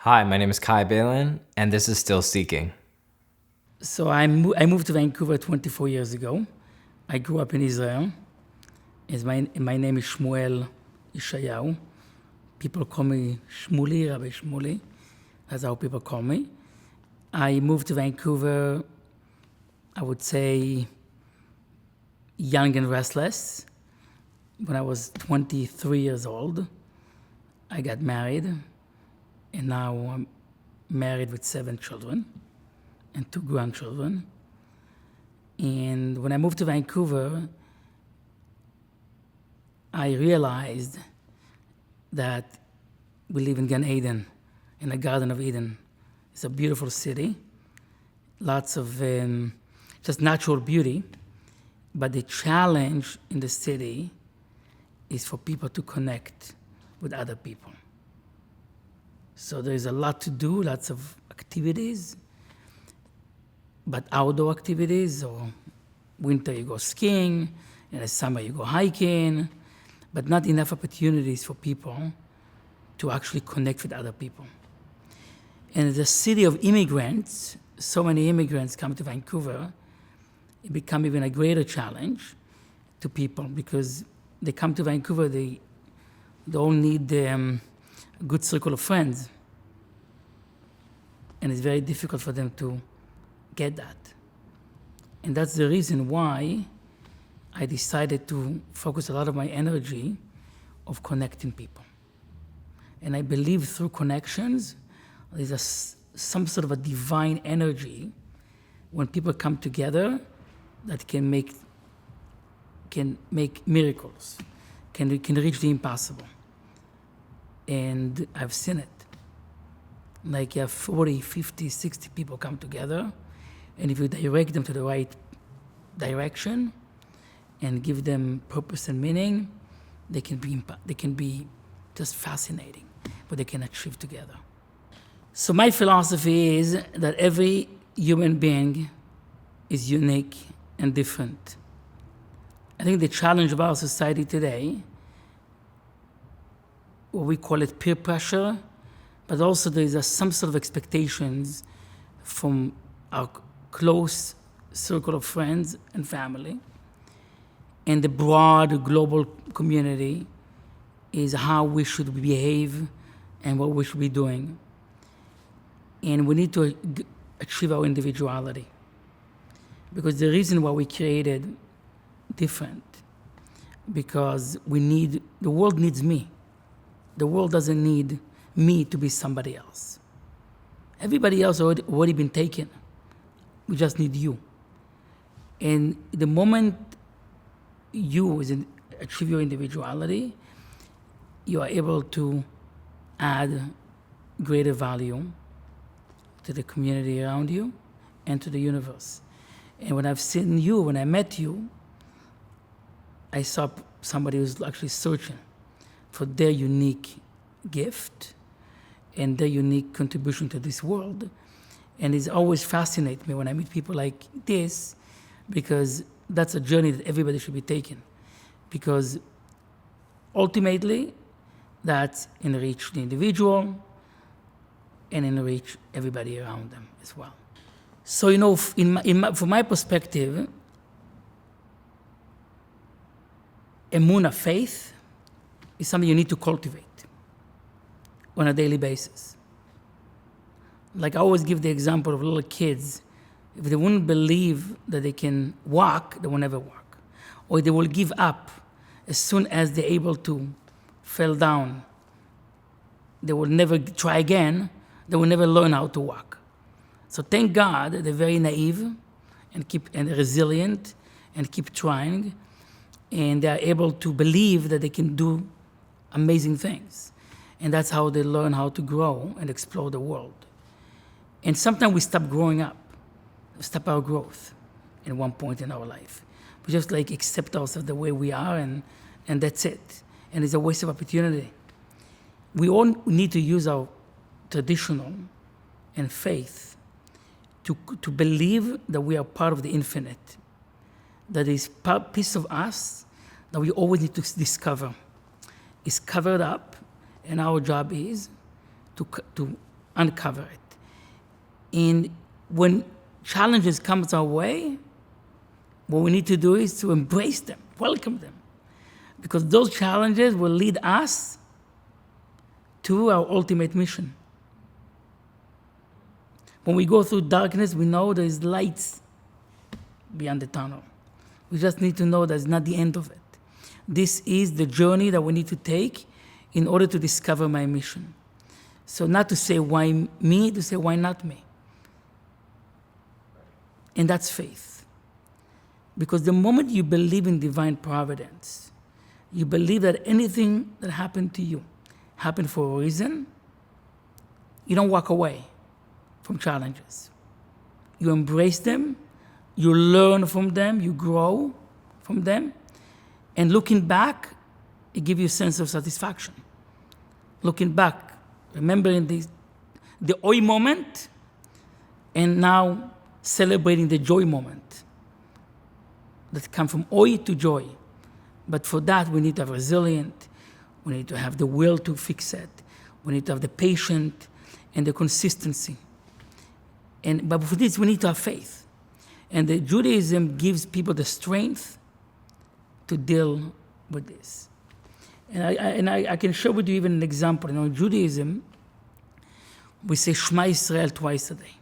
Hi, my name is Kai Balin, and this is Still Seeking. So I moved to Vancouver 24 years ago. I grew up in Israel. My name is Shmuly Yeshayahu. People call me Shmuly, Rabbi Shmuly. That's how people call me. I moved to Vancouver, I would say, young and restless. When I was 23 years old, I got married, and now I'm married with 7 children and 2 grandchildren. And when I moved to Vancouver, I realized that we live in Gan Eden, in the Garden of Eden. It's a beautiful city, lots of just natural beauty, but the challenge in the city is for people to connect with other people. So there's a lot to do, lots of activities, but outdoor activities, or winter you go skiing, in the summer you go hiking, but not enough opportunities for people to actually connect with other people. And as a city of immigrants, so many immigrants come to Vancouver, it becomes even a greater challenge to people because they come to Vancouver, they all need a good circle of friends. And it's very difficult for them to get that. And that's the reason why I decided to focus a lot of my energy of connecting people. And I believe through connections, there's some sort of a divine energy when people come together that can make miracles, can reach the impossible. And I've seen it. Like you have 40, 50, 60 people come together, and if you direct them to the right direction and give them purpose and meaning, they can be just fascinating what they can achieve together. So my philosophy is that every human being is unique and different. I think the challenge of our society today, what we call it peer pressure, but also there is some sort of expectations from our close circle of friends and family, and the broad global community is how we should behave and what we should be doing. And we need to achieve our individuality. Because the reason why we created different, because the world needs me. The world doesn't need me to be somebody else. Everybody else already been taken. We just need you. And the moment you achieve your individuality, you are able to add greater value to the community around you and to the universe. And when I've seen you, when I met you, I saw somebody who's actually searching for their unique gift and their unique contribution to this world. And it always fascinates me when I meet people like this, because that's a journey that everybody should be taking. Because ultimately, that's enrich the individual and enrich everybody around them as well. So, from my perspective, emunah, faith, is something you need to cultivate on a daily basis. Like I always give the example of little kids. If they wouldn't believe that they can walk, they will never walk. Or they will give up as soon as they're able to fall down. They will never try again. They will never learn how to walk. So thank God they're very naive and resilient and keep trying. And they're able to believe that they can do amazing things. And that's how they learn how to grow and explore the world. And sometimes we stop growing up, stop our growth at one point in our life. We just accept ourselves the way we are and that's it. And it's a waste of opportunity. We all need to use our traditional and faith to believe that we are part of the infinite, that is a piece of us that we always need to discover. It's covered up, and our job is to uncover it. And when challenges come our way, what we need to do is to embrace them, welcome them. Because those challenges will lead us to our ultimate mission. When we go through darkness, we know there is light beyond the tunnel. We just need to know that it's not the end of it. This is the journey that we need to take in order to discover my mission. So not to say why me, to say why not me. And that's faith. Because the moment you believe in divine providence, you believe that anything that happened to you happened for a reason, you don't walk away from challenges. You embrace them, you learn from them, you grow from them, and looking back, it gives you a sense of satisfaction. Looking back, remembering the oi moment, and now celebrating the joy moment that come from oi to joy. But for that, we need to have resilience. We need to have the will to fix it. We need to have the patience and the consistency. But for this, we need to have faith. And the Judaism gives people the strength to deal with this. And I can share with you even an example. In Judaism, we say Shema Yisrael twice a day.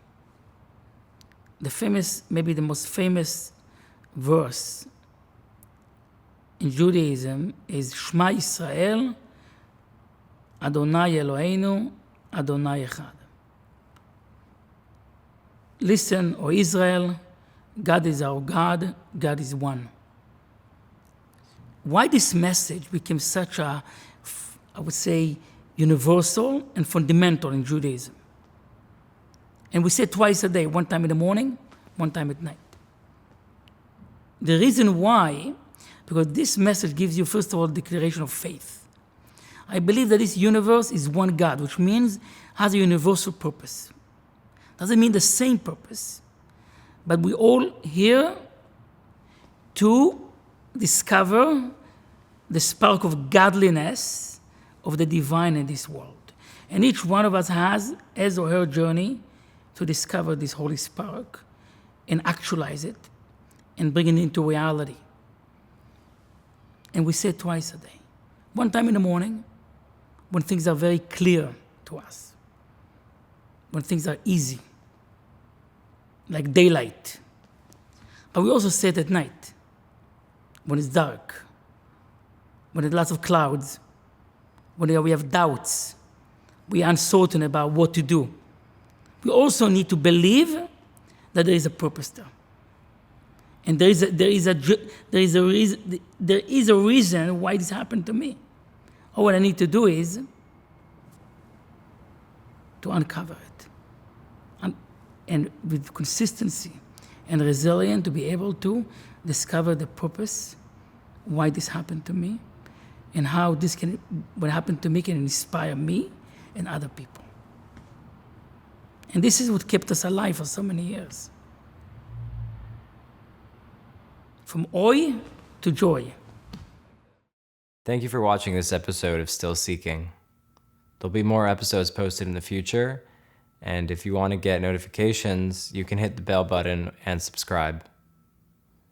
The famous, maybe the most famous verse in Judaism is Shema Yisrael, Adonai Eloheinu, Adonai Echad. Listen, O Israel, God is our God, God is one. Why this message became such a, I would say, universal and fundamental in Judaism? And we say it twice a day, one time in the morning, one time at night. The reason why, because this message gives you, first of all, a declaration of faith. I believe that this universe is one God, which means has a universal purpose. Doesn't mean the same purpose, but we all here to discover the spark of godliness of the divine in this world. And each one of us has his or her journey to discover this holy spark and actualize it and bring it into reality. And we say it twice a day. One time in the morning, when things are very clear to us, when things are easy, like daylight. But we also say it at night, when it's dark, when there's lots of clouds, when we have doubts, we are uncertain about what to do. We also need to believe that there is a purpose there. And there is a reason why this happened to me. All what I need to do is to uncover it. And with consistency and resilience to be able to discover the purpose, why this happened to me, and how what happened to me can inspire me and other people. And this is what kept us alive for so many years. From oi to joy. Thank you for watching this episode of Still Seeking. There'll be more episodes posted in the future, and if you want to get notifications, you can hit the bell button and subscribe.